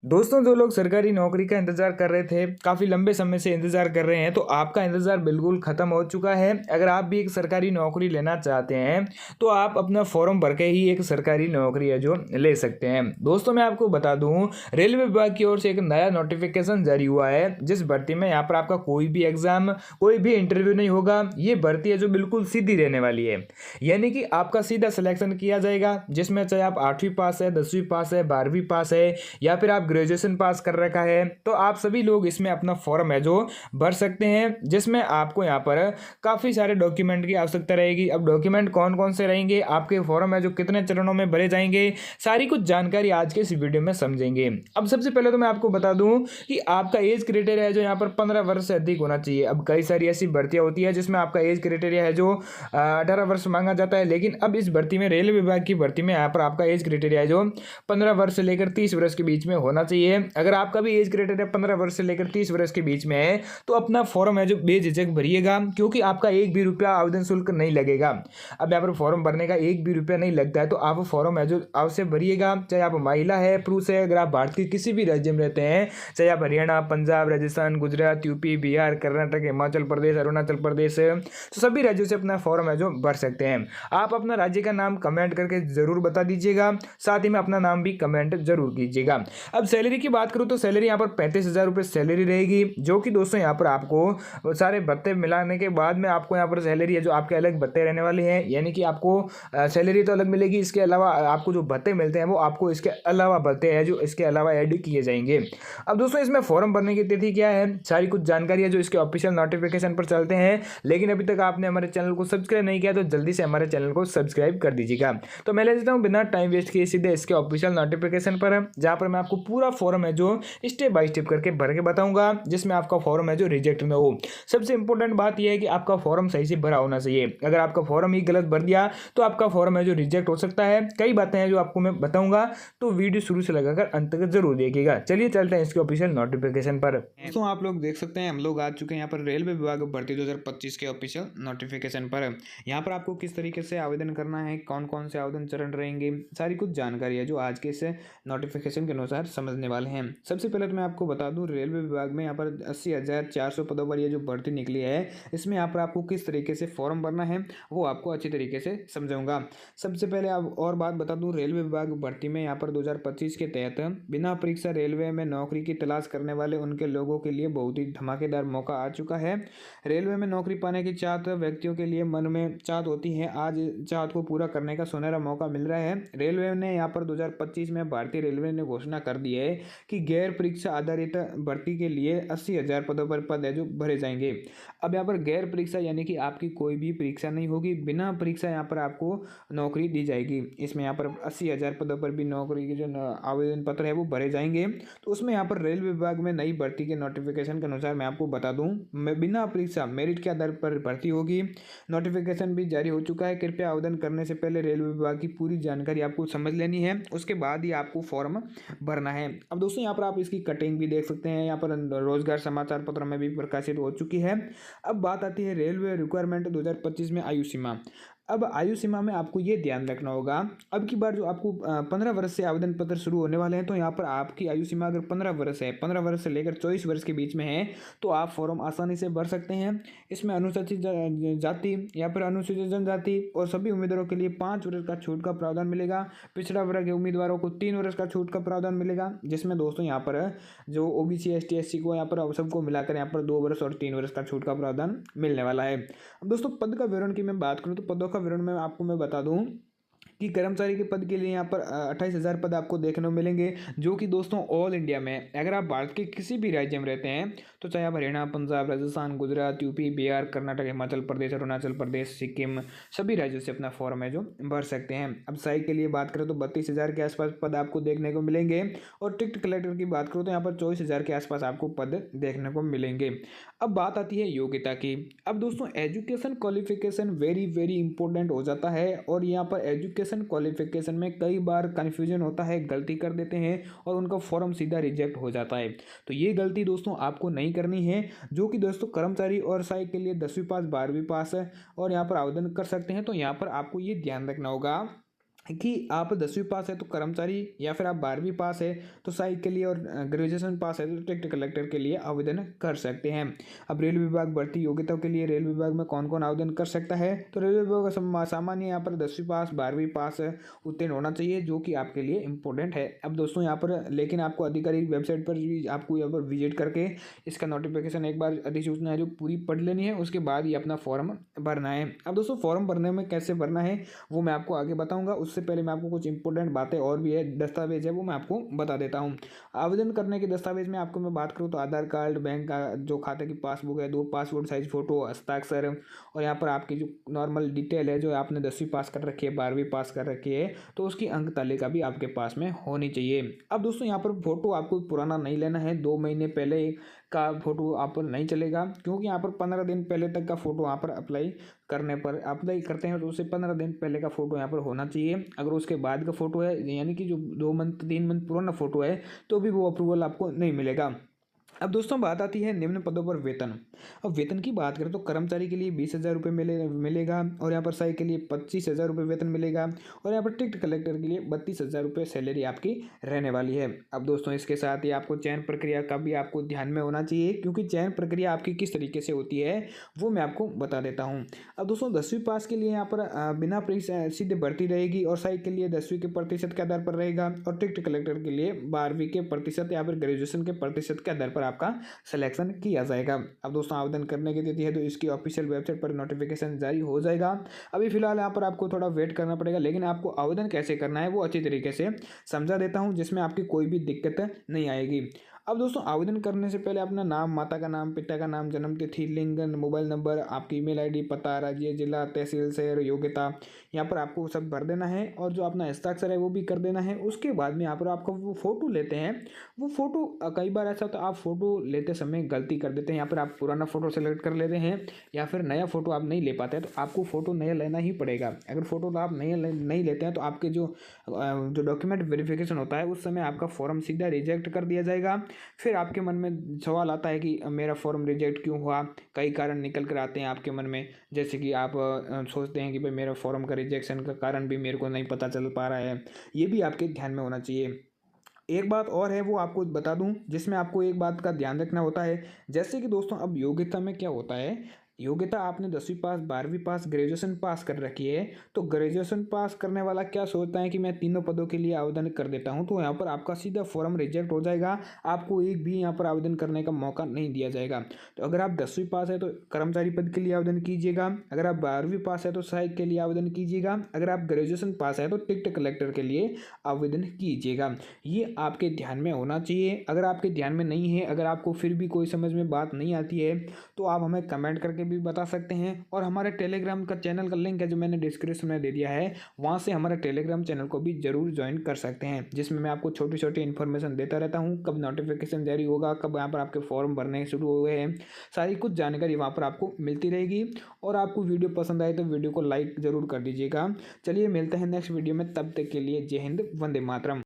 दोस्तों, जो लोग सरकारी नौकरी का इंतज़ार कर रहे थे, काफ़ी लंबे समय से इंतज़ार कर रहे हैं, तो आपका इंतज़ार बिल्कुल ख़त्म हो चुका है। अगर आप भी एक सरकारी नौकरी लेना चाहते हैं, तो आप अपना फ़ॉर्म भर के ही एक सरकारी नौकरी है जो ले सकते हैं। दोस्तों, मैं आपको बता दूँ, रेलवे विभाग की ओर से एक नया नोटिफ़िकेशन जारी हुआ है, जिस भर्ती में यहाँ पर आपका कोई भी एग्ज़ाम, कोई भी इंटरव्यू नहीं होगा। ये भर्ती है जो बिल्कुल सीधी रहने वाली है, यानी कि आपका सीधा सिलेक्शन किया जाएगा, जिसमें चाहे आप 8वीं पास है, 10वीं पास है, 12वीं पास है या फिर आप ग्रेजुएशन पास कर रखा है, तो आप सभी लोग इसमें अपना फॉर्म है जो भर सकते हैं, जिसमें आपको यहाँ पर काफ़ी सारे डॉक्यूमेंट की आवश्यकता रहेगी। अब डॉक्यूमेंट कौन कौन से रहेंगे, आपके फॉर्म है जो कितने चरणों में भरे जाएंगे, सारी कुछ जानकारी आज के इस वीडियो में समझेंगे। अब सबसे पहले तो मैं आपको बता दूं कि आपका एज क्राइटेरिया है जो यहाँ पर 15 वर्ष से अधिक होना चाहिए। अब कई सारी ऐसी भर्तियाँ होती है जिसमें आपका एज क्राइटेरिया है जो 18 वर्ष मांगा जाता है, लेकिन अब इस भर्ती में, रेलवे विभाग की भर्ती में, यहाँ पर आपका एज क्राइटेरिया है जो 15 वर्ष से लेकर 30 वर्ष के बीच में होना चाहिए। अगर आपका भी एज क्राइटेरिया 15 वर्ष से लेकर 30 वर्ष के बीच में है, तो अपना फॉर्म है जो बेझिझक भरिएगा, क्योंकि आपका एक भी रुपया आवेदन शुल्क नहीं लगेगा। अब यहाँ पर फॉर्म भरने का एक भी रुपया नहीं लगता है, तो आप फॉर्म है जो अवश्य भरिएगा, चाहे आप महिला है, पुरुष है। अगर आप भारत के किसी भी राज्य में रहते हैं, चाहे आप हरियाणा, पंजाब, राजस्थान, गुजरात, यूपी, बिहार, कर्नाटक, हिमाचल प्रदेश, अरुणाचल प्रदेश, तो सभी राज्यों से अपना फॉर्म है जो भर सकते हैं। आप अपना राज्य का नाम कमेंट करके जरूर बता दीजिएगा, साथ ही में अपना नाम भी कमेंट जरूर कीजिएगा। अब सैलरी की बात करूँ तो सैलरी यहाँ पर 35,000 रुपये सैलरी रहेगी, जो कि दोस्तों यहाँ पर आपको सारे भत्ते मिलाने के बाद में आपको यहाँ पर सैलरी है जो आपके अलग भत्ते रहने वाले हैं, यानी कि आपको सैलरी तो अलग मिलेगी, इसके अलावा आपको जो भत्ते मिलते हैं वो आपको इसके अलावा भत्ते हैं जो इसके अलावा ऐड किए जाएंगे। अब दोस्तों, इसमें फॉर्म भरने की तिथि क्या है, सारी कुछ जानकारी है जो इसके ऑफिशियल नोटिफिकेशन पर चलते हैं। लेकिन अभी तक आपने हमारे चैनल को सब्सक्राइब नहीं किया तो जल्दी से हमारे चैनल को सब्सक्राइब कर दीजिएगा। तो मैं ले लेता हूँ बिना टाइम वेस्ट किए सीधे इसके ऑफिशियल नोटिफिकेशन पर, जहाँ पर मैं आपको पूरा फॉर्म है जो स्टेप बाय स्टेप करके भर के बताऊंगा, जिसमें आपका फॉर्म है जो रिजेक्ट ना हो। सबसे इंपॉर्टेंट बात यह है कि आपका फॉर्म सही से भरा होना चाहिए। अगर आपका फॉर्म ही गलत भर दिया तो आपका फॉर्म है जो रिजेक्ट हो सकता है। कई बातें हैं जो आपको मैं बताऊंगा, तो वीडियो शुरू से लगाकर अंत तक जरूर देखिएगा। चलिए चलते हैं इसके ऑफिशियल नोटिफिकेशन पर। दोस्तों, आप लोग देख सकते हैं हम लोग आ चुके हैं यहाँ पर रेलवे विभाग भर्ती 2025 के ऑफिशियल नोटिफिकेशन पर। यहाँ पर आपको किस तरीके से आवेदन करना है, कौन कौन से आवेदन चरण रहेंगे, सारी कुछ जानकारी है जो आज के इस नोटिफिकेशन के अनुसार समझने वाले हैं। सबसे पहले तो मैं आपको बता दूं, रेलवे विभाग में यहाँ पर 80,400 पदों पर ये जो भर्ती निकली है, इसमें यहाँ पर आपको किस तरीके से फॉर्म भरना है वो आपको अच्छी तरीके से समझाऊंगा। सबसे पहले आप और बात बता दूं, रेलवे विभाग भर्ती में यहाँ पर 2025 के तहत बिना परीक्षा रेलवे में नौकरी की तलाश करने वाले उनके लोगों के लिए बहुत ही धमाकेदार मौका आ चुका है। रेलवे में नौकरी पाने की चाहत व्यक्तियों के लिए मन में चाहत होती है, आज चाहत को पूरा करने का सुनहरा मौका मिल रहा है। रेलवे ने यहाँ पर 2025 में भारतीय रेलवे ने घोषणा कर दी है कि गैर परीक्षा आधारित भर्ती के लिए 80,000 पदों पर पद है जो भरे जाएंगे। अब यहाँ पर गैर परीक्षा यानी कि आपकी कोई भी परीक्षा नहीं होगी, बिना परीक्षा यहाँ पर आपको नौकरी दी जाएगी। इसमें यहाँ पर 80,000 पदों पर भी नौकरी के जो आवेदन पत्र है वो भरे जाएंगे। तो उसमें यहाँ पर रेलवे विभाग में नई भर्ती के नोटिफिकेशन के अनुसार मैं आपको बता दूं, मैं बिना परीक्षा मेरिट के आधार पर भर्ती होगी। नोटिफिकेशन भी जारी हो चुका है। कृपया आवेदन करने से पहले रेलवे विभाग की पूरी जानकारी आपको समझ लेनी है, उसके बाद ही आपको फॉर्म भरना है। अब दोस्तों, यहाँ पर आप इसकी कटिंग भी देख सकते हैं, यहाँ पर रोजगार समाचार पत्र में भी प्रकाशित हो चुकी है। अब बात आती है रेलवे रिक्वायरमेंट 2025 में आयु सीमा। अब आयु सीमा में आपको ये ध्यान रखना होगा, अब की बार जो आपको 15 वर्ष से आवेदन पत्र शुरू होने वाले हैं, तो यहाँ पर आपकी आयु सीमा अगर 15 वर्ष है, 15 वर्ष से लेकर 24 वर्ष के बीच में है, तो आप फॉर्म आसानी से भर सकते हैं। इसमें अनुसूचित जाति या फिर अनुसूचित जनजाति और सभी उम्मीदवारों के लिए 5 वर्ष का छूट का प्रावधान मिलेगा। पिछड़ा वर्ग के उम्मीदवारों को 3 वर्ष का छूट का प्रावधान मिलेगा, जिसमें दोस्तों यहाँ पर जो ओबीसी एसटी एससी को यहाँ पर सबको मिलाकर यहाँ पर 2 वर्ष और 3 वर्ष का छूट का प्रावधान मिलने वाला है। अब दोस्तों, पद का विवरण की मैं बात करूँ तो पदों का विवरण में आपको मैं बता दूं कि कर्मचारी के पद के लिए यहाँ पर 28,000 पद आपको देखने को मिलेंगे, जो कि दोस्तों ऑल इंडिया में, अगर आप भारत के किसी भी राज्य में रहते हैं, तो चाहे आप हरियाणा, पंजाब, राजस्थान, गुजरात, यूपी, बिहार, कर्नाटक, हिमाचल प्रदेश, अरुणाचल प्रदेश, सिक्किम, सभी राज्यों से अपना फॉर्म है जो भर सकते हैं। अब सहायक के लिए बात करें तो 32,000 के आसपास पद आपको देखने को मिलेंगे, और टिकट कलेक्टर की बात करूँ तो यहाँ पर 24,000 के आसपास आपको पद देखने को मिलेंगे। अब बात आती है योग्यता की। अब दोस्तों, education qualification very very important हो जाता है, और यहाँ पर एजुकेशन क्वालिफिकेशन में कई बार कन्फ्यूजन होता है, गलती कर देते हैं और उनका फॉर्म सीधा रिजेक्ट हो जाता है। तो ये गलती दोस्तों आपको नहीं करनी है, जो कि दोस्तों कर्मचारी और सहायक के लिए 10वीं पास 12वीं पास है और यहाँ पर आवेदन कर सकते हैं। तो यहाँ पर आपको ये ध्यान रखना होगा कि आप 10वीं पास है तो कर्मचारी, या फिर आप 12वीं पास है तो सहायक के लिए, और ग्रेजुएशन पास है तो टिकट कलेक्टर के लिए आवेदन कर सकते हैं। अब रेल विभाग भर्ती योग्यताओं के लिए रेल विभाग में कौन कौन आवेदन कर सकता है, तो रेल विभाग का सामान्य यहाँ पर 10वीं पास 12वीं पास उत्तीर्ण होना चाहिए, जो कि आपके लिए इंपॉर्टेंट है। अब दोस्तों यहाँ पर लेकिन आपको आधिकारिक वेबसाइट पर भी आपको यहाँ पर विजिट करके इसका नोटिफिकेशन एक बार अधिसूचना है जो पूरी पढ़ लेनी है, उसके बाद ही अपना फॉर्म भरना है। अब दोस्तों फॉर्म भरने में कैसे भरना है वो मैं आपको आगे बताऊंगा, उससे पहले मैं आपको कुछ इंपॉर्टेंट बातें और भी है, दस्तावेज है, वो मैं आपको बता देता हूँ। आवेदन करने के दस्तावेज में आपको मैं बात करूँ तो आधार कार्ड, बैंक का जो खाते की पासबुक है, 2 पासपोर्ट साइज फोटो, हस्ताक्षर, और यहाँ पर आपकी जो नॉर्मल डिटेल है, जो आपने 10वीं पास कर रखी है, 12वीं पास कर रखी है, तो उसकी अंक तालिका भी आपके पास में होनी चाहिए। अब दोस्तों यहाँ पर फोटो आपको पुराना नहीं लेना है, 2 महीने पहले का फोटो आप पर नहीं चलेगा, क्योंकि यहाँ पर 15 दिन पहले तक का फोटो यहाँ पर अप्लाई अप्लाई करते हैं तो उससे 15 दिन पहले का फोटो यहाँ पर होना चाहिए। अगर उसके बाद का फोटो है, यानी कि जो 2 मंथ 3 मंथ पुराना फोटो है, तो भी वो अप्रूवल आपको नहीं मिलेगा। अब दोस्तों बात आती है निम्न पदों पर वेतन। अब वेतन की बात करें तो कर्मचारी के लिए 20,000 रुपये मिलेगा, और यहाँ पर सहायक के लिए 25,000 रुपये वेतन मिलेगा, और यहाँ पर टिकट कलेक्टर के लिए 32,000 रुपये सैलरी आपकी रहने वाली है। अब दोस्तों इसके साथ ही आपको चयन प्रक्रिया का भी आपको ध्यान में होना चाहिए, क्योंकि चयन प्रक्रिया आपकी किस तरीके से होती है वो मैं आपको बता देता हूँ। अब दोस्तों 10वीं पास के लिए यहाँ पर बिना सीधे भर्ती रहेगी, और सहायक के लिए 10वीं के प्रतिशत के आधार पर रहेगा, और टिकट कलेक्टर के लिए 12वीं के प्रतिशत या फिर ग्रेजुएशन के प्रतिशत के आधार पर आपका सिलेक्शन किया जाएगा। अब दोस्तों आवेदन करने की तिथि है तो इसकी ऑफिशियल वेबसाइट पर नोटिफिकेशन जारी हो जाएगा। अभी फिलहाल यहाँ पर आपको थोड़ा वेट करना पड़ेगा, लेकिन आपको आवेदन कैसे करना है वो अच्छी तरीके से समझा देता हूँ, जिसमें आपकी कोई भी दिक्कत नहीं आएगी। अब दोस्तों आवेदन करने से पहले अपना नाम, माता का नाम, पिता का नाम, जन्म तिथि, लिंग, मोबाइल नंबर, आपकी ईमेल आईडी, पता, राज्य, जिला, तहसील, शहर, योग्यता, यहाँ पर आपको सब भर देना है, और जो अपना हस्ताक्षर है वो भी कर देना है। उसके बाद में यहाँ पर आपको वो फोटो लेते हैं, वो फोटो कई बार ऐसा होता है आप फोटो लेते समय गलती कर देते हैं, यहाँ पर आप पुराना फोटो सेलेक्ट कर लेते हैं, या फिर नया फोटो आप नहीं ले पाते हैं, तो आपको फोटो नया लेना ही पड़ेगा। अगर फोटो आप नहीं लेते हैं तो आपके जो डॉक्यूमेंट वेरिफिकेशन होता है उस समय आपका फॉर्म सीधा रिजेक्ट कर दिया जाएगा। फिर आपके मन में सवाल आता है कि मेरा फॉर्म रिजेक्ट क्यों हुआ, कई कारण निकल कर आते हैं आपके मन में, जैसे कि आप सोचते हैं कि भाई मेरा फॉर्म का रिजेक्शन का कारण भी मेरे को नहीं पता चल पा रहा है, ये भी आपके ध्यान में होना चाहिए। एक बात और है वो आपको बता दूं, जिसमें आपको एक बात का ध्यान रखना होता है, जैसे कि दोस्तों अब योग्यता में क्या होता है, योग्यता आपने 10वीं पास, 12वीं पास, ग्रेजुएशन पास कर रखी है, तो ग्रेजुएशन पास करने वाला क्या सोचता है कि मैं तीनों पदों के लिए आवेदन कर देता हूं, तो यहाँ पर आपका सीधा फॉर्म रिजेक्ट हो जाएगा, आपको एक भी यहाँ पर आवेदन करने का मौका नहीं दिया जाएगा। तो अगर आप 10वीं पास है तो कर्मचारी पद के लिए आवेदन कीजिएगा, अगर आप 12वीं पास है तो सहायक के लिए आवेदन कीजिएगा, अगर आप ग्रेजुएशन पास है तो टिकट कलेक्टर के लिए आवेदन कीजिएगा। ये आपके ध्यान में होना चाहिए। अगर आपके ध्यान में नहीं है, अगर आपको फिर भी कोई समझ में बात नहीं आती है, तो आप हमें कमेंट करके भी बता सकते हैं, और हमारे टेलीग्राम का चैनल का लिंक है जो मैंने डिस्क्रिप्शन में दे दिया है, वहां से हमारे टेलीग्राम चैनल को भी जरूर ज्वाइन कर सकते हैं, जिसमें मैं आपको छोटी छोटी इन्फॉर्मेशन देता रहता हूं, कब नोटिफिकेशन जारी होगा, कब यहाँ पर आपके फॉर्म भरने शुरू हो गए हैं, सारी कुछ जानकारी वहाँ पर आपको मिलती रहेगी। और आपको वीडियो पसंद आए तो वीडियो को लाइक जरूर कर दीजिएगा। चलिए मिलते हैं नेक्स्ट वीडियो में, तब तक के लिए जय हिंद, वंदे मातरम।